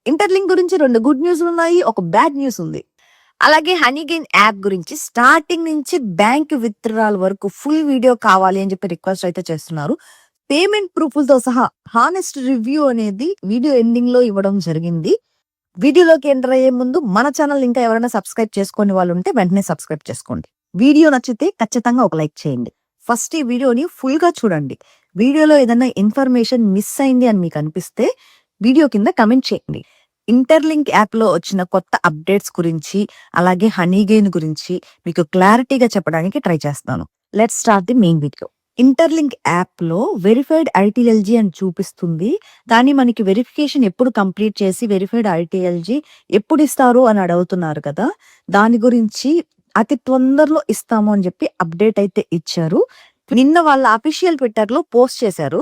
Interlink గురించి 2 good news ఉన్నాయి. ఒక బ్యాడ్ న్యూస్ ఉంది. అలాగే హనీగెయిన్ యాప్ గురించి స్టార్టింగ్ నుంచి బ్యాంక్ విత్‌డ్రాల్ వరకు ఫుల్ వీడియో కావాలి అని చెప్పి రిక్వెస్ట్ అయితే చేస్తున్నారు. పేమెంట్ ప్రూఫ్‌లతో సహా హానెస్ట్ రివ్యూ అనేది వీడియో ఎండింగ్‌లో ఇవ్వడం జరిగింది. వీడియోలోకి ఎంటర్ అయ్యే ముందు మన ఛానల్ ఇంకా ఎవరైనా సబ్స్క్రైబ్ చేసుకోని వాళ్ళు ఉంటే వెంటనే సబ్స్క్రైబ్ చేసుకోండి. వీడియో నచ్చితే ఖచ్చితంగా ఒక లైక్ చేయండి. ఫస్ట్ ఈ వీడియోని ఫుల్‌గా చూడండి. వీడియోలో ఏదైనా ఇన్ఫర్మేషన్ మిస్ అయింది అని మీకు అనిపిస్తే వీడియో కింద కమెంట్ చేయండి. ఇంటర్లింక్ యాప్‌లో వచ్చిన కొత్త అప్డేట్స్ గురించి, అలాగే హనీగెయిన్ గురించి మీకు క్లారిటీగా చెప్పడానికి ట్రై చేస్తాను. Let's start the main video. Interlink యాప్‌లో వెరిఫైడ్ ఐటీఎల్జీ అని చూపిస్తుంది. కానీ మనకి వెరిఫికేషన్ ఎప్పుడు కంప్లీట్ చేసి వెరిఫైడ్ ఐటీఎల్జీ ఎప్పుడు ఇస్తారు అని అడుగుతున్నారు కదా! దాని గురించి అతి తొందరలో ఇస్తాము అని చెప్పి అప్డేట్ అయితే ఇచ్చారు. నిన్న వాళ్ళ అఫీషియల్ ట్విట్టర్‌లో పోస్ట్ చేశారు.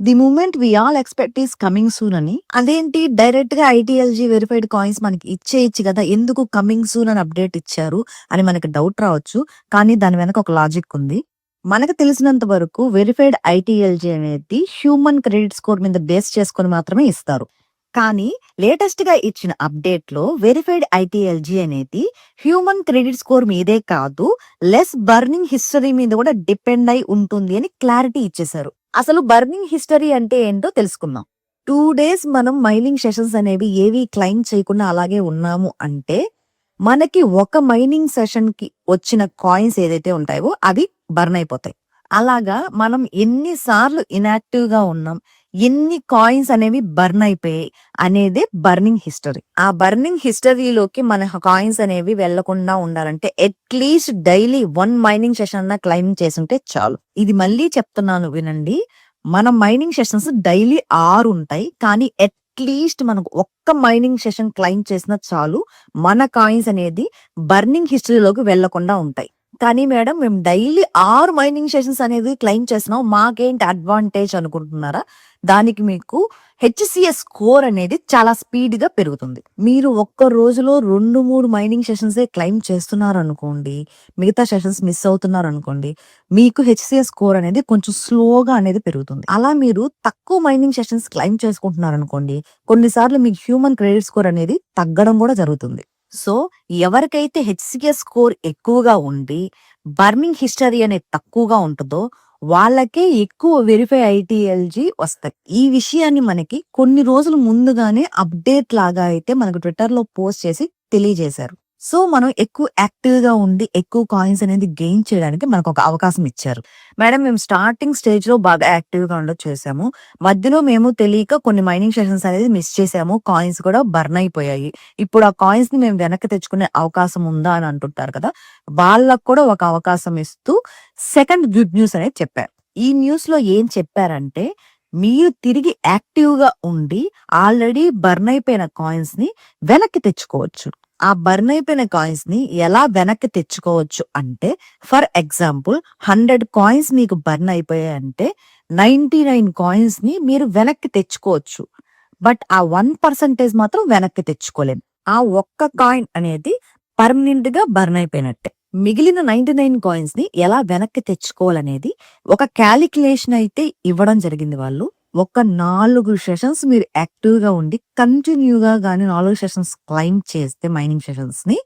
The moment we all expect is coming soon అని. అదేంటి డైరెక్ట్‌గా ఐటీఎల్జీ వెరిఫైడ్ కాయిన్స్ మనకి ఇచ్చేయొచ్చు కదా! ఎందుకు కమింగ్ సూన్ అని అప్డేట్ ఇచ్చారు అని మనకి డౌట్ రావచ్చు. కానీ దాని వెనక ఒక లాజిక్ ఉంది. మనకు తెలిసినంత వరకు వెరిఫైడ్ ఐటీఎల్జీ అనేది హ్యూమన్ క్రెడిట్ స్కోర్ మీద బేస్ చేసుకొని మాత్రమే ఇస్తారు. కానీ లేటెస్ట్‌గా ఇచ్చిన అప్డేట్‌లో వెరిఫైడ్ ఐటీఎల్జీ అనేది హ్యూమన్ క్రెడిట్ స్కోర్ మీదే కాదు, లెస్ బర్నింగ్ హిస్టరీ మీద కూడా డిపెండ్ అయి ఉంటుంది అని క్లారిటీ ఇచ్చేశారు. అసలు బర్నింగ్ హిస్టరీ అంటే ఏంటో తెలుసుకుందాం. 2 డేస్ మనం మైనింగ్ సెషన్స్ అనేవి ఏవి క్లెయిమ్ చేయకుండా అలాగే ఉన్నాము అంటే మనకి ఒక మైనింగ్ సెషన్‌కి వచ్చిన కాయిన్స్ ఏదైతే ఉంటాయో అవి బర్న్ అయిపోతాయి. అలాగా మనం ఎన్ని సార్లు ఇనాక్టివ్‌గా ఉన్నాం, ఎన్ని కాయిన్స్ అనేవి బర్న్ అయిపోయాయి అనేదే బర్నింగ్ హిస్టరీ. ఆ బర్నింగ్ హిస్టరీలోకి మన కాయిన్స్ అనేవి వెళ్లకుండా ఉండాలంటే అట్‌లీస్ట్ డైలీ 1 మైనింగ్ సెషన్ అన్నా క్లెయిమ్ చేసుంటే చాలు. ఇది మళ్ళీ చెప్తున్నాను వినండి. మన మైనింగ్ సెషన్స్ డైలీ 6 ఉంటాయి. కానీ అట్‌లీస్ట్ మనకు ఒక్క మైనింగ్ సెషన్ క్లెయిమ్ చేసినా చాలు. మన కాయిన్స్ అనేది బర్నింగ్ హిస్టరీలోకి వెళ్లకుండా ఉంటాయి. కానీ మేడం మేము డైలీ 6 మైనింగ్ సెషన్స్ అనేది క్లెయిమ్ చేస్తున్నాం. మాకేంటి అడ్వాంటేజ్ అనుకుంటున్నారా? దానికి మీకు హెచ్‌సీఎస్ స్కోర్ అనేది చాలా స్పీడ్‌గా పెరుగుతుంది. మీరు ఒక్క రోజులో 2, 3 మైనింగ్ సెషన్సే క్లెయిమ్ చేస్తున్నారనుకోండి, మిగతా సెషన్స్ మిస్ అవుతున్నారనుకోండి, మీకు హెచ్‌సీఎస్ స్కోర్ అనేది కొంచెం స్లోగా అనేది పెరుగుతుంది. అలా మీరు తక్కువ మైనింగ్ సెషన్స్ క్లెయిమ్ చేసుకుంటున్నారనుకోండి, కొన్నిసార్లు మీకు హ్యూమన్ క్రెడిట్ స్కోర్ అనేది తగ్గడం కూడా జరుగుతుంది. సో, ఎవరికైతే హెచ్‌సీఎస్ స్కోర్ ఎక్కువగా ఉండి, బర్నింగ్ హిస్టరీ అనేది తక్కువగా ఉంటదో వాళ్ళకే ఎక్కువ వెరిఫై ఐటీఎల్జీ వస్తాయి. ఈ విషయాన్ని మనకి కొన్ని రోజుల ముందుగానే అప్డేట్ లాగా అయితే మనకు ట్విట్టర్‌లో పోస్ట్ చేసి తెలియజేశారు. సో, మనం ఎక్కువ యాక్టివ్‌గా ఉండి ఎక్కువ కాయిన్స్ అనేది గెయిన్ చేయడానికి మనకొక అవకాశం ఇచ్చారు. మేడం మేము స్టార్టింగ్ స్టేజ్‌లో బాగా యాక్టివ్‌గా చేసాము. మధ్యలో మేము తెలియక కొన్ని మైనింగ్ సెషన్స్ అనేది మిస్ చేసాము. కాయిన్స్ కూడా బర్న్ అయిపోయాయి. ఇప్పుడు ఆ కాయిన్స్‌ని మేము వెనక్కి తెచ్చుకునే అవకాశం ఉందా అని అంటుంటారు కదా! వాళ్ళకి కూడా ఒక అవకాశం ఇస్తూ సెకండ్ గుడ్ న్యూస్ అనేది చెప్పారు. ఈ న్యూస్‌లో ఏం చెప్పారంటే మీరు తిరిగి యాక్టివ్‌గా ఉండి ఆల్రెడీ బర్న్ అయిపోయిన కాయిన్స్‌ని వెనక్కి తెచ్చుకోవచ్చు. ఆ బర్న్ అయిపోయిన కాయిన్స్‌ని ఎలా వెనక్కి తెచ్చుకోవచ్చు అంటే ఫర్ ఎగ్జాంపుల్ 100 కాయిన్స్ మీకు బర్న్ అయిపోయాయంటే 99 కాయిన్స్‌ని మీరు వెనక్కి తెచ్చుకోవచ్చు. బట్ ఆ 1% మాత్రం వెనక్కి తెచ్చుకోలేం. ఆ ఒక్క కాయిన్ అనేది పర్మనెంట్‌గా బర్న్ అయిపోయినట్టే. మిగిలిన 99 కాయిన్స్‌ని ఎలా వెనక్కి తెచ్చుకోవాలనేది ఒక కాలిక్యులేషన్ అయితే ఇవ్వడం జరిగింది వాళ్ళు. ఒక 4 సెషన్స్ మీరు యాక్టివ్‌గా ఉండి కంటిన్యూగా గాని 4 సెషన్స్ క్లెయిమ్ చేస్తే మైనింగ్ సెషన్స్‌ని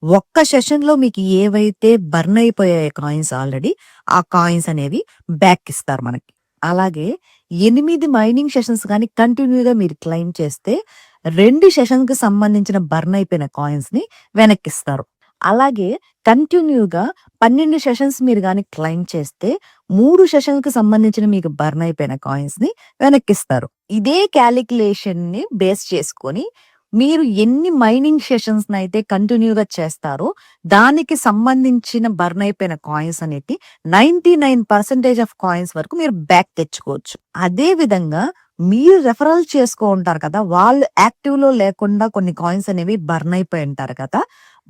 ఒక్క సెషన్‌లో మీకు ఏవైతే బర్న్ అయిపోయాయో కాయిన్స్ ఆల్రెడీ ఆ కాయిన్స్ అనేవి బ్యాక్ ఇస్తారు మనకి. అలాగే 8 మైనింగ్ సెషన్స్ గాని కంటిన్యూగా మీరు క్లెయిమ్ చేస్తే 2 సెషన్‌కి సంబంధించిన బర్న్ అయిపోయిన కాయిన్స్‌ని వెనక్కిస్తారు. అలాగే కంటిన్యూగా 12 సెషన్స్ మీరు గాని క్లెయిమ్ చేస్తే 3 సెషన్‌కి సంబంధించిన మీకు బర్న్ అయిపోయిన కాయిన్స్‌ని వెనక్కిస్తారు. ఇదే కాలిక్యులేషన్‌ని బేస్ చేసుకొని మీరు ఎన్ని మైనింగ్ సెషన్స్‌నైతే కంటిన్యూగా చేస్తారో దానికి సంబంధించిన బర్న్ అయిపోయిన కాయిన్స్ అనేటి 99% ఆఫ్ కాయిన్స్ వరకు మీరు బ్యాక్ తెచ్చుకోవచ్చు. అదే విధంగా మీరు రెఫరల్ ఉంటారు కదా! వాళ్ళు యాక్టివ్‌లో లేకుండా కొన్ని కాయిన్స్ అనేవి బర్న్ అయిపోయి ఉంటారు కదా!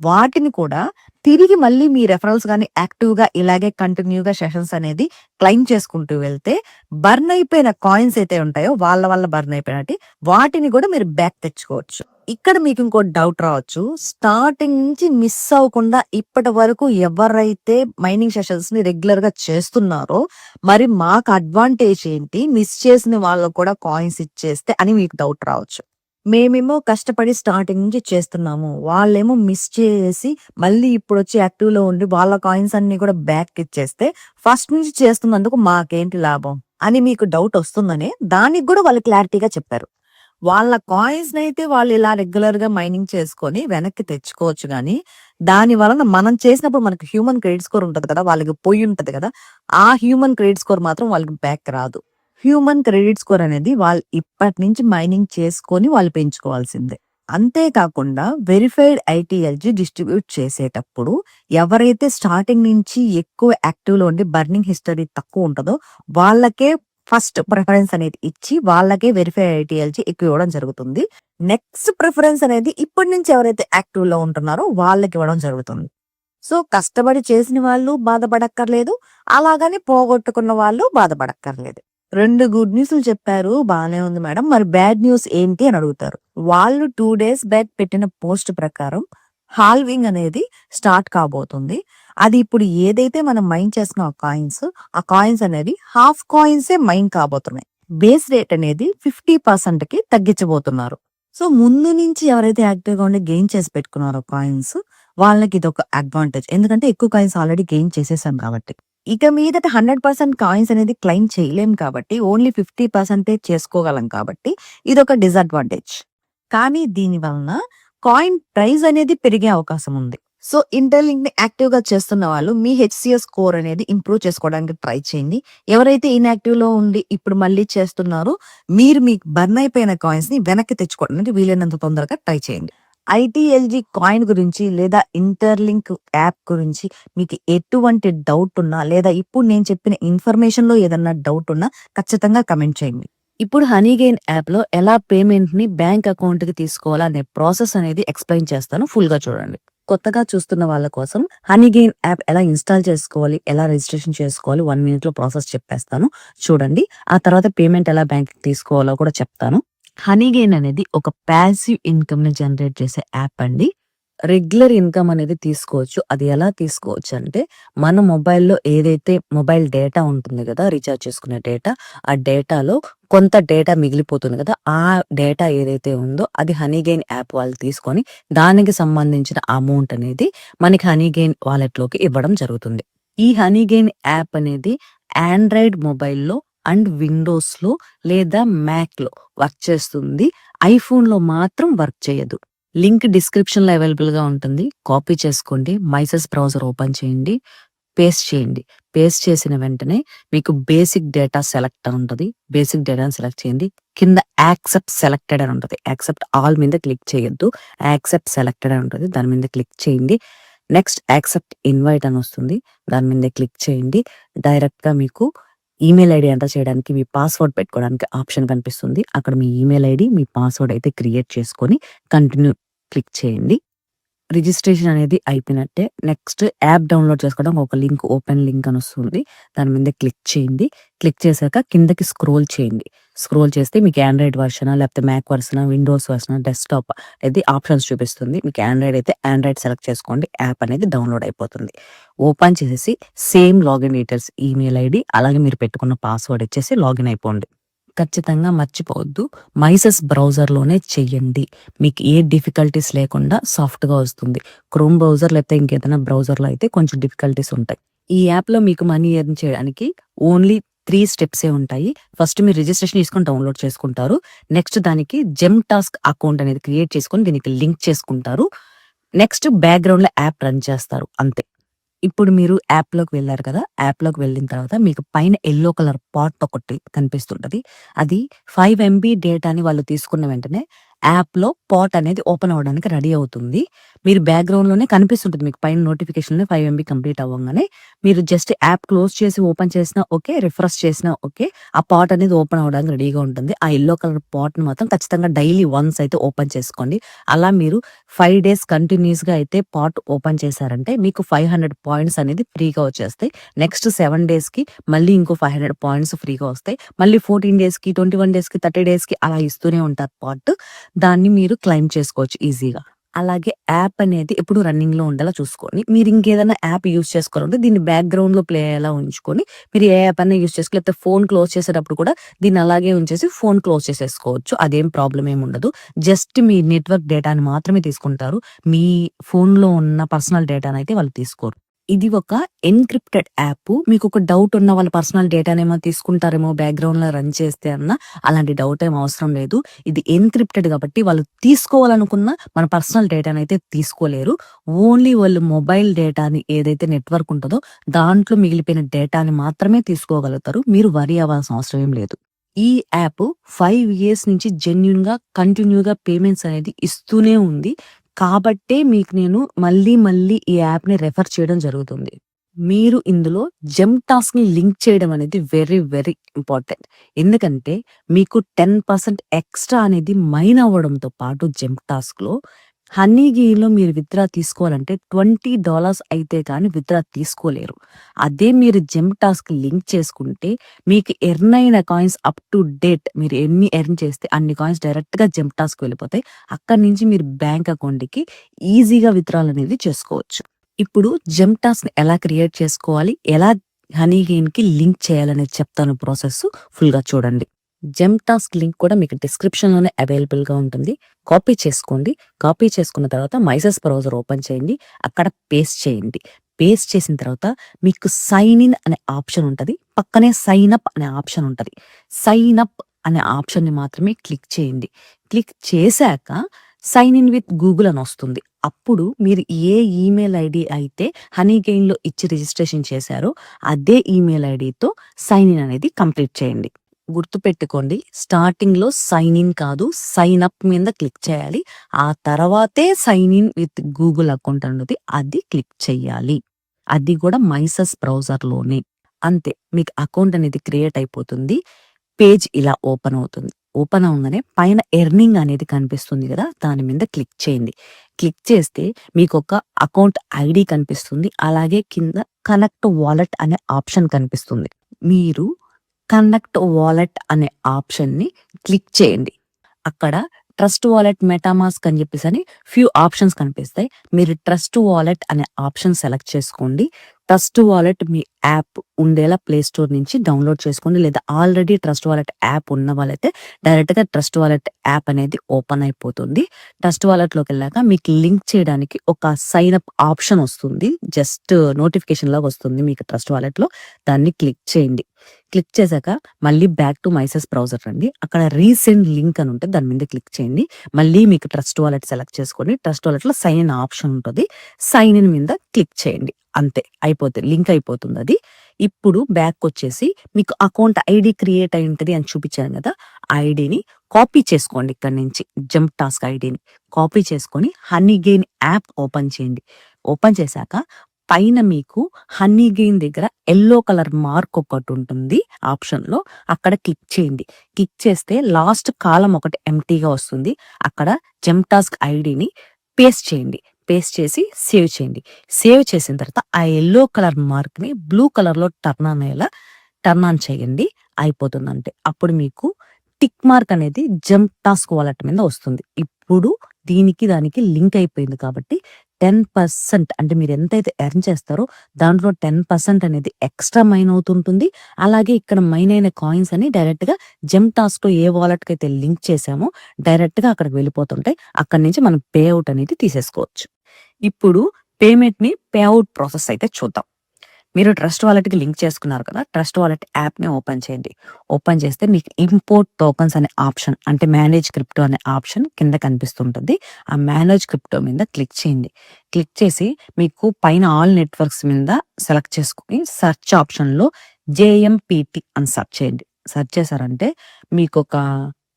వాటిని కూడా తిరిగి మళ్ళీ మీ రెఫరల్స్ గాని యాక్టివ్‌గా ఇలాగే కంటిన్యూగా సెషన్స్ అనేది క్లెయిమ్ చేసుకుంటూ వెళ్తే బర్న్ అయిపోయిన కాయిన్స్ అయితే ఉంటాయో వాళ్ళ వల్ల బర్న్ అయిపోయినట్టి వాటిని కూడా మీరు బ్యాక్ తెచ్చుకోవచ్చు. ఇక్కడ మీకు ఇంకో డౌట్ రావచ్చు. స్టార్టింగ్ నుంచి మిస్ అవ్వకుండా ఇప్పటి వరకు ఎవరైతే మైనింగ్ సెషన్స్‌ని రెగ్యులర్‌గా చేస్తున్నారో మరి మాకు అడ్వాంటేజ్ ఏంటి? మిస్ చేసిన వాళ్ళకి కూడా కాయిన్స్ ఇచ్చేస్తే అని మీకు డౌట్ రావచ్చు. మేమేమో కష్టపడి స్టార్టింగ్ నుంచి చేస్తున్నాము. వాళ్ళేమో మిస్ చేసేసి మళ్ళీ ఇప్పుడొచ్చి యాక్టివ్‌లో ఉండి వాళ్ళ కాయిన్స్ అన్నీ కూడా బ్యాక్ ఇచ్చేస్తే ఫస్ట్ నుంచి చేస్తున్నందుకు మాకేంటి లాభం అని మీకు డౌట్ వస్తుందనే దానికి గూడా వాళ్ళు క్లారిటీగా చెప్పారు. వాళ్ళ కాయిన్స్‌నైతే వాళ్ళు ఇలా రెగ్యులర్‌గా మైనింగ్ చేసుకొని వెనక్కి తెచ్చుకోవచ్చు గానీ, దాని వలన మనం చేసినప్పుడు మనకు హ్యూమన్ క్రెడిట్ స్కోర్ ఉంటది కదా! వాళ్ళకి పోయుంటది కదా! ఆ హ్యూమన్ క్రెడిట్ స్కోర్ మాత్రం వాళ్ళకి బ్యాక్ రాదు. హ్యూమన్ క్రెడిట్ స్కోర్ అనేది వాళ్ళు ఇప్పటి నుంచి మైనింగ్ చేసుకొని వాళ్ళు పెంచుకోవాల్సిందే. అంతే కాకుండా వెరిఫైడ్ ఐటీఎల్‌జీ డిస్ట్రిబ్యూట్ చేసేటప్పుడు ఎవరైతే స్టార్టింగ్ నుంచి ఎక్కువ యాక్టివ్‌లో ఉండి బర్నింగ్ హిస్టరీ తక్కువ ఉంటదో వాళ్ళకే ఫస్ట్ ప్రిఫరెన్స్ అనేది ఇచ్చి వాళ్ళకే వెరిఫైడ్ ఐటీఎల్‌జీ ఎక్కువ ఇవ్వడం జరుగుతుంది. నెక్స్ట్ ప్రిఫరెన్స్ అనేది ఇప్పటి నుంచి ఎవరైతే యాక్టివ్‌లో ఉంటున్నారో వాళ్ళకి ఇవ్వడం జరుగుతుంది. సో, కష్టపడి చేసిన వాళ్ళు బాధపడక్కర్లేదు. అలాగని పోగొట్టుకున్న వాళ్ళు బాధపడక్కర్లేదు. 2 గుడ్ న్యూస్‌లు చెప్పారు. బానే ఉంది మేడం. మరి బ్యాడ్ న్యూస్ ఏంటి అని అడుగుతారు. వాళ్ళు 2 డేస్ బ్యాక్ పెట్టిన పోస్ట్ ప్రకారం హాల్వింగ్ అనేది స్టార్ట్ కాబోతుంది. అది ఇప్పుడు ఏదైతే మనం మైన్ చేస్తున్నాం ఆ కాయిన్స్ అనేవి హాఫ్ కాయిన్సే మైన్ కాబోతున్నాయి. బేస్ రేట్ అనేది 50%కి తగ్గించబోతున్నారు. సో, ముందు నుంచి ఎవరైతే యాక్టివ్‌గా ఉండి గెయిన్ చేసి పెట్టుకున్నారో కాయిన్స్ వాళ్ళకి ఇదొక అడ్వాంటేజ్. ఎందుకంటే ఎక్కువ కాయిన్స్ ఆల్రెడీ గెయిన్ చేసేసాం కాబట్టి. ఇక మీదట 100% కాయిన్స్ అనేది క్లెయిమ్ చేయలేం కాబట్టి ఓన్లీ 50% చేసుకోగలం కాబట్టి ఇదొక డిసడ్వాంటేజ్. కానీ దీని వలన కాయిన్ ప్రైస్ అనేది పెరిగే అవకాశం ఉంది. సో, ఇంటర్‌లింక్‌ని యాక్టివ్‌గా చేస్తున్న వాళ్ళు మీ హెచ్‌సీఎస్ స్కోర్ అనేది ఇంప్రూవ్ చేసుకోవడానికి ట్రై చేయండి. ఎవరైతే ఇన్‌యాక్టివ్‌లో ఉండి ఇప్పుడు మళ్ళీ చేస్తున్నారో మీరు మీకు బర్న్ అయిపోయిన కాయిన్స్‌ని వెనక్కి తెచ్చుకోవడానికి వీలైనంత తొందరగా ట్రై చేయండి. ఐటీఎల్‌జీ కాయిన్ గురించి లేదా ఇంటర్‌లింక్ యాప్ గురించి మీకు ఎటువంటి డౌట్ ఉన్నా లేదా ఇప్పుడు నేను చెప్పిన ఇన్ఫర్మేషన్‌లో ఏదన్నా డౌట్ ఉన్నా ఖచ్చితంగా కామెంట్ చేయండి. ఇప్పుడు హనీగెయిన్ యాప్‌లో ఎలా పేమెంట్‌ని బ్యాంక్ అకౌంట్‌కి తీసుకోవాలా అనే ప్రాసెస్ అనేది ఎక్స్‌ప్లెయిన్ చేస్తాను. ఫుల్‌గా చూడండి. కొత్తగా చూస్తున్న వాళ్ళ కోసం హనీగెయిన్ యాప్ ఎలా ఇన్‌స్టాల్ చేసుకోవాలి, ఎలా రిజిస్ట్రేషన్ చేసుకోవాలి 1 మినిట్‌లో ప్రాసెస్ చెప్పేస్తాను. చూడండి. ఆ తర్వాత పేమెంట్ ఎలా బ్యాంక్‌కి తీసుకోవాలో కూడా చెప్తాను. హనీగెయిన్ అనేది ఒక పాసివ్ ఇన్‌కమ్‌ని జనరేట్ చేసే యాప్ అండి. రెగ్యులర్ ఇన్‌కమ్ అనేది తీసుకోవచ్చు. అది ఎలా తీసుకోవచ్చు అంటే, మన మొబైల్‌లో ఏదైతే మొబైల్ డేటా ఉంటుంది గదా! రీచార్జ్ చేసుకునే డేటా. ఆ డేటాలో కొంత డేటా మిగిలిపోతుంది గదా! ఆ డేటా ఏదైతే ఉందో అది హనీగెయిన్ యాప్ వాళ్ళు తీసుకొని దానికి సంబంధించిన అమౌంట్ అనేది మనకి హనీగెయిన్ వాలెట్‌లోకి ఇవ్వడం జరుగుతుంది. ఈ హనీగెయిన్ యాప్ అనేది ఆండ్రాయిడ్ మొబైల్‌లో అండ్ విండోస్‌లో లేదా మ్యాక్‌లో వర్క్ చేస్తుంది. ఐఫోన్‌లో మాత్రం వర్క్ చేయదు. లింక్ డిస్క్రిప్షన్‌లో అవైలబుల్‌గా ఉంటుంది. కాపీ చేసుకోండి. మైసెస్ బ్రౌజర్ ఓపెన్ చేయండి. పేస్ట్ చేయండి. పేస్ట్ చేసిన వెంటనే మీకు బేసిక్ డేటా సెలెక్ట్ అని ఉంటది. బేసిక్ డేటాని సెలెక్ట్ చేయండి. కింద యాక్సెప్ట్ సెలెక్టెడ్ అని ఉంటది. యాక్సెప్ట్ ఆల్ మీద క్లిక్ చేయొద్దు. యాక్సెప్ట్ సెలెక్టెడ్ అని ఉంటది. దాని మీద క్లిక్ చేయండి. నెక్స్ట్ యాక్సెప్ట్ ఇన్వైట్ అని వస్తుంది. దాని మీద క్లిక్ చేయండి. డైరెక్ట్‌గా మీకు ఈమెయిల్ ఐడీ ఎంటర్ చేయడానికి, మీ పాస్వర్డ్ పెట్టుకోవడానికి ఆప్షన్ కనిపిస్తుంది. అక్కడ మీ ఈమెయిల్ ఐడీ, మీ పాస్వర్డ్ అయితే క్రియేట్ చేసుకొని కంటిన్యూ క్లిక్ చేయండి. రిజిస్ట్రేషన్ అనేది అయిపోయినట్టే. నెక్స్ట్ యాప్ డౌన్‌లోడ్ చేసుకోవడానికి ఒక లింక్ ఓపెన్ లింక్ అని వస్తుంది. దాని మీద క్లిక్ చేయండి. క్లిక్ చేశాక కిందకి స్క్రోల్ చేయండి. స్క్రోల్ చేస్తే మీకు ఆండ్రాయిడ్ వర్షనా, లేకపోతే మ్యాక్ వర్షనా, విండోస్ వర్షనా, డెస్క్‌టాప్ అనేది ఆప్షన్స్ చూపిస్తుంది. మీకు ఆండ్రాయిడ్ అయితే ఆండ్రాయిడ్ సెలెక్ట్ చేసుకోండి. యాప్ అనేది డౌన్‌లోడ్ అయిపోతుంది. ఓపెన్ చేసేసి same login details email ID అలాగే మీరు పెట్టుకున్న పాస్వర్డ్ ఇచ్చేసి లాగిన్ అయిపోండి. ఖచ్చితంగా మర్చిపోవద్దు. మైసెస్ బ్రౌజర్‌లోనే చెయ్యండి. మీకు ఏ డిఫికల్టీస్ లేకుండా సాఫ్ట్‌గా వస్తుంది. క్రోమ్ బ్రౌజర్ లేకపోతే ఇంకేదైనా బ్రౌజర్‌లో అయితే కొంచెం డిఫికల్టీస్ ఉంటాయి. ఈ యాప్‌లో మీకు మనీ ఎర్న్ చేయడానికి ఓన్లీ 3 స్టెప్సే ఉంటాయి. ఫస్ట్ మీరు రిజిస్ట్రేషన్ చేసుకొని డౌన్‌లోడ్ చేసుకుంటారు. నెక్స్ట్ దానికి జెమ్ టాస్క్ అకౌంట్ అనేది క్రియేట్ చేసుకొని దీనికి లింక్ చేసుకుంటారు. నెక్స్ట్ బ్యాక్‌గ్రౌండ్‌లో యాప్ రన్ చేస్తారు అంతే. ఇప్పుడు మీరు యాప్‌లోకి వెళ్లారు కదా! యాప్‌లోకి వెళ్ళిన తర్వాత మీకు పైన యెల్లో కలర్ పాట్ ఒకటి కనిపిస్తుంటది. అది 5 ఎంబీ డేటాని వాళ్ళు తీసుకున్న వెంటనే యాప్‌లో పాట్ అనేది ఓపెన్ అవ్వడానికి రెడీ అవుతుంది. మీరు బ్యాక్‌గ్రౌండ్‌లోనే కనిపిస్తుంటది మీకు పైన నోటిఫికేషన్‌లో 5 ఎంబీ కంప్లీట్ అవ్వంగానే మీరు జస్ట్ యాప్ క్లోజ్ చేసి ఓపెన్ చేసినా ఓకే. రిఫ్రెష్ చేసినా ఓకే. ఆ పాట్ అనేది ఓపెన్ అవ్వడానికి రెడీగా ఉంటుంది. ఆ యెల్లో కలర్ పాట్‌ని మాత్రం ఖచ్చితంగా డైలీ వన్స్ అయితే ఓపెన్ చేసుకోండి. అలా మీరు 5 డేస్ కంటిన్యూయస్‌గా అయితే పాట్ ఓపెన్ చేశారంటే మీకు 500 పాయింట్స్ అనేది ఫ్రీగా వచ్చేస్తాయి. నెక్స్ట్ 7 డేస్‌కి మళ్ళీ ఇంకో 500 పాయింట్స్ ఫ్రీగా వస్తాయి. మళ్ళీ 14 డేస్‌కి, 21 డేస్‌కి, 30 డేస్‌కి అలా ఇస్తూనే ఉంటారు పాట్. దాన్ని మీరు క్లెయిమ్ చేసుకోవచ్చు ఈజీగా. అలాగే యాప్ అనేది ఎప్పుడు రన్నింగ్‌లో ఉండేలా చూసుకోండి. మీరు ఇంకేదైనా యాప్ యూజ్ చేసుకోవాలంటే దీన్ని బ్యాక్‌గ్రౌండ్‌లో ప్లే అయ్యేలా ఉంచుకొని మీరు ఏ యాప్ అన్నా యూజ్ చేసుకో లేకపోతే ఫోన్ క్లోజ్ చేసేటప్పుడు కూడా దీన్ని అలాగే ఉంచేసి ఫోన్ క్లోజ్ చేసేసుకోవచ్చు. అదేం ప్రాబ్లమ్ ఏమి ఉండదు. జస్ట్ మీ నెట్వర్క్ డేటాని మాత్రమే తీసుకుంటారు. మీ ఫోన్‌లో ఉన్న పర్సనల్ డేటానైతే వాళ్ళు తీసుకోరు. ఇది ఒక ఎన్‌క్రిప్టెడ్ యాప్. మీకొక డౌట్ ఉన్న వాళ్ళ పర్సనల్ డేటానేమో తీసుకుంటారేమో బ్యాక్‌గ్రౌండ్‌లో రన్ చేస్తే అలాంటి డౌట్ ఏమి అవసరం లేదు. ఇది ఎన్‌క్రిప్టెడ్ కాబట్టి వాళ్ళు తీసుకోవాలనుకున్న మన పర్సనల్ డేటానైతే తీసుకోలేరు. ఓన్లీ వాళ్ళు మొబైల్ డేటాని ఏదైతే నెట్వర్క్ ఉంటదో దాంట్లో మిగిలిపోయిన డేటాని మాత్రమే తీసుకోగలుగుతారు. మీరు వర్రీ అవ్వాల్సిన అవసరం ఏం లేదు. ఈ యాప్ 5 ఇయర్స్ నుంచి జెన్యూన్‌గా కంటిన్యూ‌గా పేమెంట్స్ అనేది ఇస్తూనే ఉంది. కాబట్టే మీకు నేను మళ్ళీ ఈ యాప్‌ని రెఫర్ చేయడం జరుగుతుంది. మీరు ఇందులో జెమ్ టాస్క్‌ని లింక్ చేయడం అనేది వెరీ ఇంపార్టెంట్. ఎందుకంటే మీకు 10% ఎక్స్‌ట్రా అనేది మైన్ అవ్వడంతో పాటు జెమ్ టాస్క్‌లో హనీగీలో మీరు విత్‌డ్రా తీసుకోవాలంటే $20 అయితే కానీ విత్‌డ్రా తీసుకోలేరు. అదే మీరు జెమ్ టాస్క్ లింక్ చేసుకుంటే మీకు ఎర్న్ అయిన కాయిన్స్ అప్ టు డేట్ మీరు ఎన్ని ఎర్న్ చేస్తే అన్ని కాయిన్స్ డైరెక్ట్‌గా జెమ్ టాస్క్‌కి వెళ్ళిపోతాయి. అక్కడి నుంచి మీరు బ్యాంక్ అకౌంట్‌కి ఈజీగా విత్‌డ్రాల్ అనేది చేసుకోవచ్చు. ఇప్పుడు జెమ్ టాస్క్‌ని ఎలా క్రియేట్ చేసుకోవాలి? ఎలా హనీగెయిన్‌కి లింక్ చేయాలనేది చెప్తాను ప్రాసెస్ ఫుల్‌గా చూడండి. జెమ్ టాస్క్ లింక్ కూడా మీకు డిస్క్రిప్షన్‌లోనే అవైలబుల్‌గా ఉంటుంది. కాపీ చేసుకోండి. కాపీ చేసుకున్న తర్వాత మైసెస్ బ్రౌజర్ ఓపెన్ చేయండి. అక్కడ పేస్ట్ చేయండి. పేస్ట్ చేసిన తర్వాత మీకు సైన్ ఇన్ అనే ఆప్షన్ ఉంటది. పక్కనే సైన్ అప్ అనే ఆప్షన్ ఉంటది. సైన్ అప్ అనే ఆప్షన్‌ని మాత్రమే క్లిక్ చేయండి. క్లిక్ చేశాక సైన్ ఇన్ విత్ గూగుల్ అని వస్తుంది. అప్పుడు మీరు ఏ ఈమెయిల్ ఐడీ అయితే హనీగెయిన్‌లో ఇచ్చి రిజిస్ట్రేషన్ చేశారో అదే ఈమెయిల్ ఐడీతో సైన్ ఇన్ అనేది కంప్లీట్ చేయండి. గుర్తుపెట్టుకోండి స్టార్టింగ్‌లో సైన్ ఇన్ కాదు సైన్ అప్ మీద క్లిక్ చేయాలి. ఆ తర్వాతే sign in with Google account అన్నది అది క్లిక్ చేయాలి. అది కూడా మైసెస్ బ్రౌజర్‌లోనే. అంతే మీకు అకౌంట్ అనేది క్రియేట్ అయిపోతుంది. పేజ్ ఇలా ఓపెన్ అవుతుంది. ఓపెన్ అవ్వంగానే పైన ఎర్నింగ్ అనేది కనిపిస్తుంది గదా! దాని మీద క్లిక్ చేయండి. క్లిక్ చేస్తే మీకొక అకౌంట్ ఐడీ కనిపిస్తుంది. అలాగే కింద కనెక్ట్ వాలెట్ అనే ఆప్షన్ కనిపిస్తుంది. మీరు కనెక్ట్ వాలెట్ అనే ఆప్షన్‌ని క్లిక్ చేయండి. అక్కడ ట్రస్ట్ వాలెట్, మెటామాస్క్ అని చెప్పేసని ఫ్యూ ఆప్షన్స్ కనిపిస్తాయి. మీరు ట్రస్ట్ వాలెట్ అనే ఆప్షన్ సెలెక్ట్ చేసుకోండి. ట్రస్ట్ వాలెట్ మీ యాప్ ఉండేలా ప్లే స్టోర్ నుంచి డౌన్‌లోడ్ చేసుకోండి. లేదా ఆల్రెడీ ట్రస్ట్ వాలెట్ యాప్ ఉన్న వాళ్ళైతే డైరెక్ట్‌గా ట్రస్ట్ వాలెట్ యాప్ అనేది ఓపెన్ అయిపోతుంది. ట్రస్ట్ వాలెట్‌లోకెళ్ళాక మీకు లింక్ చేయడానికి ఒక సైన్ అప్ ఆప్షన్ వస్తుంది. జస్ట్ నోటిఫికేషన్ లాగా వస్తుంది మీకు ట్రస్ట్ వాలెట్‌లో. దాన్ని క్లిక్ చేయండి. క్లిక్ చేశాక మళ్ళీ బ్యాక్ టు మైసెస్ బ్రౌజర్ రండి. అక్కడ రీసెండ్ లింక్ అని ఉంటది. దాని మీద క్లిక్ చేయండి. మళ్ళీ మీకు ట్రస్ట్ వాలెట్ సెలెక్ట్ చేసుకోండి. ట్రస్ట్ వాలెట్‌లో సైన్ ఇన్ ఆప్షన్ ఉంటది. సైన్ ఇన్ మీద క్లిక్ చేయండి. అంతే అయిపోతది. లింక్ అయిపోతుందది. ఇప్పుడు బ్యాక్‌కొచ్చేసి మీకు అకౌంట్ ఐడీ క్రియేట్ అయి ఉంటది అని చూపించాను గదా! ఆ ఐడీని కాపీ చేసుకోండి ఇక్కడి నుంచి. జంప్ టాస్క్ ఐడీని కాపీ చేసుకొని హనీగెయిన్ యాప్ ఓపెన్ చేయండి. ఓపెన్ చేశాక పైన మీకు హనీగెయిన్ దగ్గర యెల్లో కలర్ మార్క్ ఒకటుంటుంది ఆప్షన్‌లో. అక్కడ క్లిక్ చేయండి. క్లిక్ చేస్తే లాస్ట్ కాలమ్ ఒకటి ఎంప్టీగా వస్తుంది. అక్కడ జంప్ టాస్క్ ఐడీని పేస్ట్ చేయండి. పేస్ట్ చేసి సేవ్ చేయండి. సేవ్ చేసిన తర్వాత ఆ యెల్లో కలర్ మార్క్‌ని బ్లూ కలర్‌లో టర్న్ ఆన్ చేయండి. అయిపోతుందంతే. అప్పుడు మీకు టిక్ మార్క్ అనేది జంప్ టాస్క్ వాలెట్ మీద వస్తుంది. ఇప్పుడు దీనికి దానికి లింక్ అయిపోయింది కాబట్టి 10% అంటే మీరు ఎంతైతే ఎర్న్ చేస్తారో దాంట్లో 10% అనేది ఎక్స్‌ట్రా మైన్ అవుతుంటుంది. అలాగే ఇక్కడ మైన్ అయిన కాయిన్స్ అని డైరెక్ట్‌గా జెమ్ టాస్క్‌లో ఏ వాలెట్‌కైతే లింక్ చేసామో డైరెక్ట్‌గా అక్కడికి వెళ్ళిపోతుంటాయి. అక్కడి నుంచి మనం పే ఔట్ అనేది తీసేసుకోవచ్చు. ఇప్పుడు పేమెంట్‌ని పే ఔట్ ప్రాసెస్ అయితే చూద్దాం. మీరు ట్రస్ట్ వాలెట్‌కి లింక్ చేసుకున్నారు కదా! ట్రస్ట్ వాలెట్ యాప్‌ని ఓపెన్ చేయండి. ఓపెన్ చేస్తే మీకు ఇంపోర్ట్ టోకెన్స్ అనే ఆప్షన్ అంటే మేనేజ్ క్రిప్టో అనే ఆప్షన్ కింద కనిపిస్తుంటుంది. ఆ మేనేజ్ క్రిప్టో మీద క్లిక్ చేయండి. క్లిక్ చేసి మీకు పైన ఆల్ నెట్వర్క్స్ మీద సెలెక్ట్ చేసుకొని సెర్చ్ ఆప్షన్‌లో జేఎంపీటీ అని సెర్చ్ చేయండి. సెర్చ్ చేశారంటే మీకొక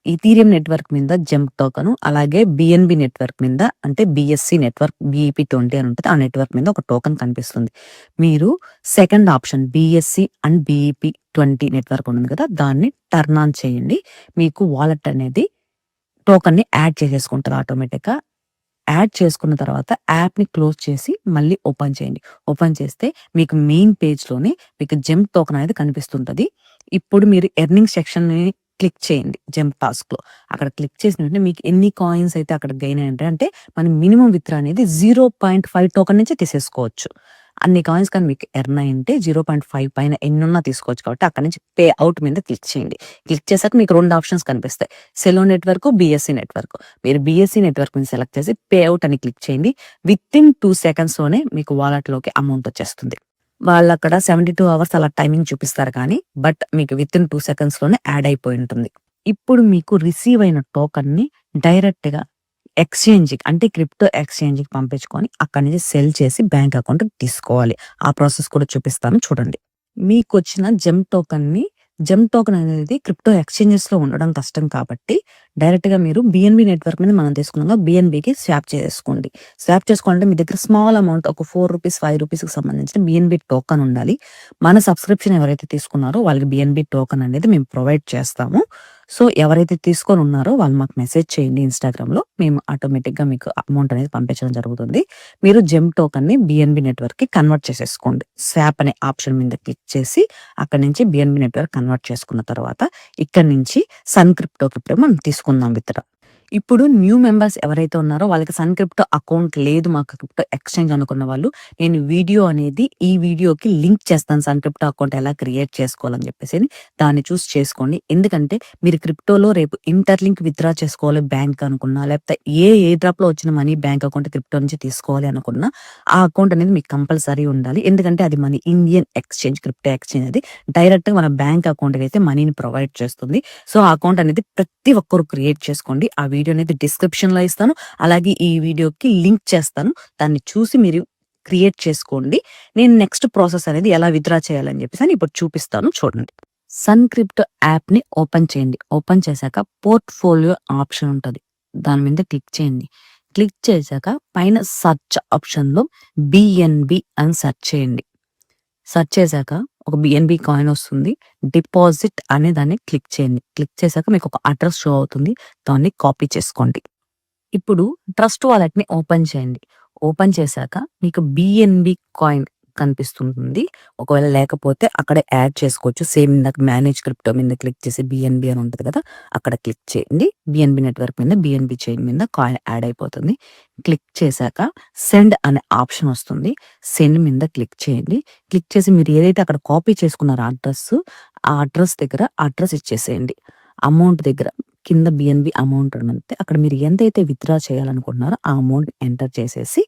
ఈథీరియం నెట్వర్క్ మీద జంప్ టోకెను అలాగే బీఎన్‌బీ నెట్వర్క్ మీద అంటే బీఎస్‌సీ నెట్వర్క్ బీఈపీ20 అని ఉంటది. ఆ నెట్వర్క్ మీద ఒక టోకెన్ కనిపిస్తుంది. మీరు సెకండ్ ఆప్షన్ బీఎస్‌సీ అండ్ బీఈపీ20 నెట్వర్క్ ఉంది కదా! దాన్ని టర్న్ ఆన్ చేయండి. మీకు వాలెట్ అనేది టోకెన్‌ని యాడ్ చేసేసుకుంటది ఆటోమేటిక్‌గా. యాడ్ చేసుకున్న తర్వాత యాప్‌ని క్లోజ్ చేసి మళ్ళీ ఓపెన్ చేయండి. ఓపెన్ చేస్తే మీకు మెయిన్ పేజ్‌లోనే మీకు జెమ్ టోకెన్ అనేది కనిపిస్తుంటది. ఇప్పుడు మీరు ఎర్నింగ్ సెక్షన్‌ని క్లిక్ చేయండి జంప్ టాస్క్‌లో. అక్కడ క్లిక్ చేసిన వెంటనే మీకు ఎన్ని కాయిన్స్ అయితే అక్కడ గెయిన్ అయ్యాయంటే అంటే మనం మినిమమ్ విత్‌డ్రా అనేది 0.5 టోకెన్ నుంచే తీసేసుకోవచ్చు. అన్ని కాయిన్స్ కానీ మీకు ఎర్న్ అయ్యుంటే 0.5 పైన ఎన్నున్నా తీసుకోవచ్చు కాబట్టి అక్కడి నుంచి పే ఔట్ మీద క్లిక్ చేయండి. క్లిక్ చేశాక మీకు 2 ఆప్షన్స్ కనిపిస్తాయి. Cello network, BSc network. మీరు బీఎస్సీ నెట్వర్క్ మీద సెలెక్ట్ చేసి పే ఔట్ అని క్లిక్ చేయండి. వితిన్ 2 సెకండ్స్‌లోనే మీకు వాలెట్‌లోకి అమౌంట్ వచ్చేస్తుంది. వాళ్ళక్కడ 72 అవర్స్ అలా టైమింగ్ చూపిస్తారు కానీ బట్ మీకు వితిన్ 2 సెకండ్స్‌లోనే యాడ్ అయిపోయి ఉంటుంది. ఇప్పుడు మీకు రిసీవ్ అయిన టోకెన్‌ని డైరెక్ట్‌గా ఎక్స్‌చేంజ్‌కి అంటే క్రిప్టో ఎక్స్‌చేంజ్‌కి పంపించుకొని అక్కడి నుంచి సెల్ చేసి బ్యాంక్ అకౌంట్‌కి తీసుకోవాలి. ఆ ప్రాసెస్ కూడా చూపిస్తాను చూడండి. మీకొచ్చిన జెమ్ టోకెన్ అనేది క్రిప్టో ఎక్స్‌చేంజెస్‌లో ఉండడం కష్టం కాబట్టి డైరెక్ట్‌గా మీరు బీఎన్‌బీ నెట్వర్క్ మీద మనం తీసుకున్నాంగా బీఎన్‌బీకి స్వాప్ చేసుకోండి. స్వాప్ చేసుకోవాలంటే మీ దగ్గర స్మాల్ అమౌంట్ ఒక రూ. 4, రూ. 5కి సంబంధించిన బీఎన్‌బీ టోకెన్ ఉండాలి. మన సబ్స్క్రిప్షన్ ఎవరైతే తీసుకున్నారో వాళ్ళకి బీఎన్‌బీ టోకెన్ అనేది మేము ప్రొవైడ్ చేస్తాము. సో, ఎవరైతే తీసుకొని ఉన్నారో వాళ్ళు మాకు మెసేజ్ చేయండి ఇన్‌స్టాగ్రామ్‌లో. మేము ఆటోమేటిక్‌గా మీకు అమౌంట్ అనేది పంపించడం జరుగుతుంది. మీరు జెమ్ టోకెన్‌ని బీఎన్‌బీ నెట్వర్క్‌కి కన్వర్ట్ చేసేసుకోండి. స్వాప్ అనే ఆప్షన్ మీద క్లిక్ చేసి అక్కడి నుంచి బీఎన్‌బీ నెట్వర్క్ కన్వర్ట్ చేసుకున్న తర్వాత ఇక్కడి నుంచి సన్ క్రిప్టోకి ఇప్పుడు మనం తీసుకుందాం విత్‌డ్రా. ఇప్పుడు న్యూ మెంబర్స్ ఎవరైతే ఉన్నారో వాళ్ళకి సన్ క్రిప్టో అకౌంట్ లేదు మాకు క్రిప్టో ఎక్స్‌చేంజ్ అనుకున్న వాళ్ళు నేను వీడియో అనేది ఈ వీడియోకి లింక్ చేస్తాను. సన్ క్రిప్టో అకౌంట్ ఎలా క్రియేట్ చేసుకోవాలని చెప్పేసి దాన్ని చూసి చేసుకోండి. ఎందుకంటే మీరు క్రిప్టోలో రేపు ఇంటర్‌లింక్ విత్‌డ్రా చేసుకోవాలి బ్యాంక్ అనుకున్నా లేకపోతే ఏ డ్రాప్‌లో వచ్చిన మనీ బ్యాంక్ అకౌంట్ క్రిప్టో నుంచి తీసుకోవాలి అనుకున్నా ఆ అకౌంట్ అనేది మీకు కంపల్సరీ ఉండాలి. ఎందుకంటే అది మన ఇండియన్ ఎక్స్‌చేంజ్ క్రిప్టో ఎక్స్‌చేంజ్ అది డైరెక్ట్‌గా మన బ్యాంక్ అకౌంట్‌కి అయితే మనీని ప్రొవైడ్ చేస్తుంది. సో, ఆ అకౌంట్ అనేది ప్రతి ఒక్కరు క్రియేట్ చేసుకోండి. ఆ వీడియో అనేది డిస్క్రిప్షన్‌లో ఇస్తాను. అలాగే ఈ వీడియోకి లింక్ చేస్తాను. దాన్ని చూసి మీరు క్రియేట్ చేసుకోండి. నేను నెక్స్ట్ ప్రాసెస్ అనేది ఎలా విత్‌డ్రా చేయాలని చెప్పేసి ఇప్పుడు చూపిస్తాను చూడండి. సన్ క్రిప్టో యాప్‌ని ఓపెన్ చేయండి. ఓపెన్ చేశాక పోర్ట్‌ఫోలియో ఆప్షన్ ఉంటది. దాని మీద క్లిక్ చేయండి. క్లిక్ చేశాక పైన సెర్చ్ ఆప్షన్‌లో బీఎన్‌బీ అని సెర్చ్ చేయండి. సెర్చ్ చేశాక ఒక బీఎన్‌బీ కాయిన్ వస్తుంది. డిపాజిట్ అనే దాన్ని క్లిక్ చేయండి. క్లిక్ చేశాక మీకు ఒక అడ్రెస్ షో అవుతుంది. దాన్ని కాపీ చేసుకోండి. ఇప్పుడు ట్రస్ట్ వాలెట్‌ని ఓపెన్ చేయండి. ఓపెన్ చేశాక మీకు బీఎన్‌బీ కాయిన్ కనిపిస్తుంటుంది. ఒకవేళ లేకపోతే అక్కడే యాడ్ చేసుకోవచ్చు. సేమ్ ఇందాక మేనేజ్ క్రిప్టో మీద క్లిక్ చేసి బీఎన్‌బీ అని ఉంటది కదా! అక్కడ క్లిక్ చేయండి. బీఎన్‌బీ నెట్వర్క్ మీద బీఎన్‌బీ చైన్ మీద కాయిన్ యాడ్ అయిపోతుంది. క్లిక్ చేశాక సెండ్ అనే ఆప్షన్ వస్తుంది. సెండ్ మీద క్లిక్ చేయండి. క్లిక్ చేసి మీరు ఏదైతే అక్కడ కాపీ చేసుకున్నారో ఆ అడ్రెస్ దగ్గర అడ్రెస్ ఇచ్చేసేయండి. అమౌంట్ దగ్గర కింద బీఎన్‌బీ అమౌంట్ ఉంటే అక్కడ మీరు ఎంతైతే విత్‌డ్రా చేయాలనుకుంటున్నారో ఆ అమౌంట్ ఎంటర్ చేసేసి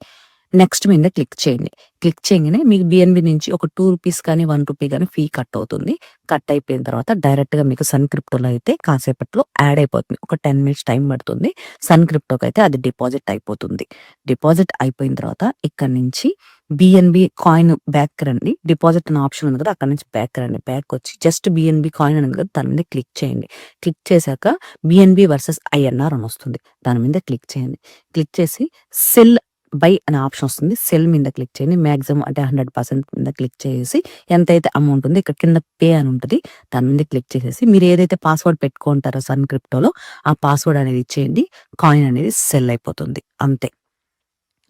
నెక్స్ట్ మీద క్లిక్ చేయండి. క్లిక్ చేయగానే మీకు బీఎన్‌బీ నుంచి ఒక రూ. 2 కానీ, రూ. 1 కానీ ఫీ కట్ అవుతుంది. కట్ అయిపోయిన తర్వాత డైరెక్ట్‌గా మీకు సన్ క్రిప్టోలో అయితే కాసేపట్లో యాడ్ అయిపోతుంది. ఒక 10 మినిట్స్ టైం పడుతుంది. సన్ క్రిప్టోకి అయితే అది డిపాజిట్ అయిపోతుంది. డిపాజిట్ అయిపోయిన తర్వాత ఇక్కడి నుంచి బీఎన్‌బీ కాయిన్ బ్యాక్‌కి రండి. డిపాజిట్ అనే ఆప్షన్ ఉంది కదా! అక్కడి నుంచి బ్యాక్‌కి రండి. బ్యాక్‌కొచ్చి జస్ట్ బీఎన్‌బీ కాయిన్ అని ఉంది కదా! దాని మీద క్లిక్ చేయండి. క్లిక్ చేశాక బీఎన్‌బీ వర్సెస్ ఐఎన్ఆర్ అని వస్తుంది. దాని మీద క్లిక్ చేయండి. క్లిక్ చేసి సెల్ బై అనే ఆప్షన్ వస్తుంది. సెల్ మీద క్లిక్ చేయండి. మాక్సిమం అంటే 100% మీద క్లిక్ చేసేసి ఎంతైతే అమౌంట్ ఉందో ఇక్కడ కింద పే అని ఉంటది. దాని మీద క్లిక్ చేసేసి మీరు ఏదైతే పాస్వర్డ్ పెట్టుకుంటారో సన్ క్రిప్టోలో ఆ పాస్వర్డ్ అనేది ఇచ్చేయండి. కాయిన్ అనేది సెల్ అయిపోతుంది. అంతే.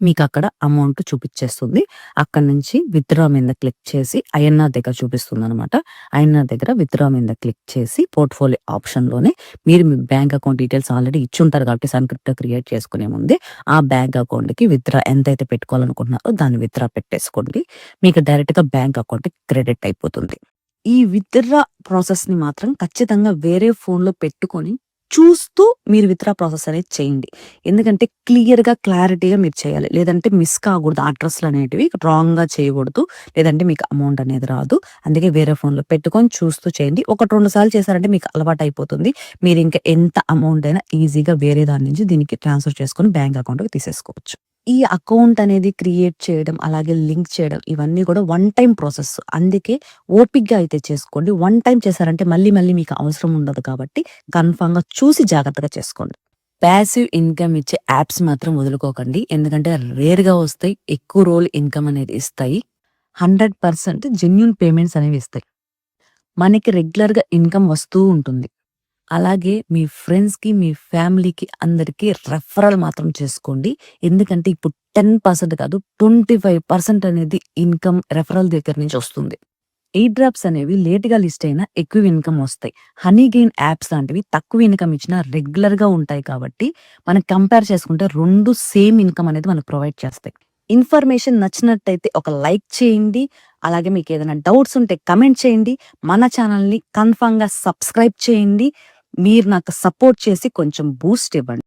మీకక్కడ అమౌంట్ చూపిచ్చేస్తుంది. అక్కడి నుంచి విత్‌డ్రా మీద క్లిక్ చేసి ఐఎన్ఆర్ దగ్గర చూపిస్తుందనమాట. ఐఎన్ఆర్ దగ్గర విత్‌డ్రా మీద క్లిక్ చేసి పోర్ట్‌ఫోలియో ఆప్షన్‌లోనే మీరు మీ బ్యాంక్ అకౌంట్ డీటెయిల్స్ ఆల్రెడీ ఇచ్చుంటారు కాబట్టి సన్ క్రిప్టో క్రియేట్ చేసుకునే ముందే ఆ బ్యాంక్ అకౌంట్‌కి విత్‌డ్రా ఎంతైతే పెట్టుకోవాలనుకుంటున్నారో దాన్ని విత్‌డ్రా పెట్టేసుకోండి. మీకు డైరెక్ట్‌గా బ్యాంక్ అకౌంట్‌కి క్రెడిట్ అయిపోతుంది. ఈ విత్‌డ్రా ప్రాసెస్‌ని మాత్రం ఖచ్చితంగా వేరే ఫోన్‌లో పెట్టుకొని చూస్తూ మీరు విత్‌డ్రా ప్రాసెస్ అనేది చేయండి. ఎందుకంటే క్లియర్‌గా, క్లారిటీగా మీరు చేయాలి. లేదంటే మిస్ కాకూడదు. అడ్రెస్‌లనేటివి రాంగ్‌గా చేయకూడదు. లేదంటే మీకు అమౌంట్ అనేది రాదు. అందుకే వేరే ఫోన్‌లో పెట్టుకొని చూస్తూ చేయండి. 1, 2 సార్లు చేశారంటే మీకు అలవాటయిపోతుంది. మీరింక ఎంత అమౌంట్ అయినా ఈజీగా వేరే దాని నుంచి దీనికి ట్రాన్స్‌ఫర్ చేసుకొని బ్యాంక్ అకౌంట్‌కి తీసేసుకోవచ్చు. ఈ అకౌంట్ అనేది క్రియేట్ చేయడం, అలాగే లింక్ చేయడం ఇవన్నీ కూడా వన్ టైమ్ ప్రాసెస్. అందుకే ఓపికగా అయితే చేసుకోండి. వన్ టైమ్ చేశారంటే మళ్ళీ మళ్ళీ మీకు అవసరం ఉండదు కాబట్టి కన్ఫర్మ్‌గా చూసి జాగ్రత్తగా చేసుకోండి. పాసివ్ ఇన్‌కమ్ ఇచ్చే యాప్స్ మాత్రం వదులుకోకండి. ఎందుకంటే రేర్‌గా వస్తాయి. ఎక్కువ రోజులు ఇన్‌కమ్ అనేది ఇస్తాయి. 100% జెన్యూన్ పేమెంట్స్ అనేవి ఇస్తాయి. మనకి రెగ్యులర్‌గా ఇన్‌కమ్ వస్తూ ఉంటుంది. అలాగే మీ ఫ్రెండ్స్‌కి, మీ ఫ్యామిలీకి అందరికి రెఫరల్ మాత్రం చేసుకోండి. ఎందుకంటే ఇప్పుడు 10% కాదు 25% అనేది ఇన్‌కమ్ రెఫరల్ దగ్గర నుంచి వస్తుంది. ఎయిర్ డ్రాప్స్ అనేవి లేట్‌గా లిస్ట్ అయినా ఎక్కువ ఇన్‌కమ్ వస్తాయి. హనీ గెయిన్ యాప్స్ లాంటివి తక్కువ ఇన్‌కమ్ ఇచ్చినా రెగ్యులర్‌గా ఉంటాయి కాబట్టి, మనం కంపేర్ చేసుకుంటే 2 సేమ్ ఇన్‌కమ్ అనేది మనకు ప్రొవైడ్ చేస్తాయి. ఇన్ఫర్మేషన్ నచ్చినట్టయితే ఒక లైక్ చేయండి. అలాగే మీకేదైనా డౌట్స్ ఉంటే కమెంట్ చేయండి. మన ఛానల్‌ని కన్ఫర్మ్‌గా సబ్స్క్రైబ్ చేయండి. మీరు నాకు సపోర్ట్ చేసి కొంచెం బూస్ట్ ఇవ్వండి.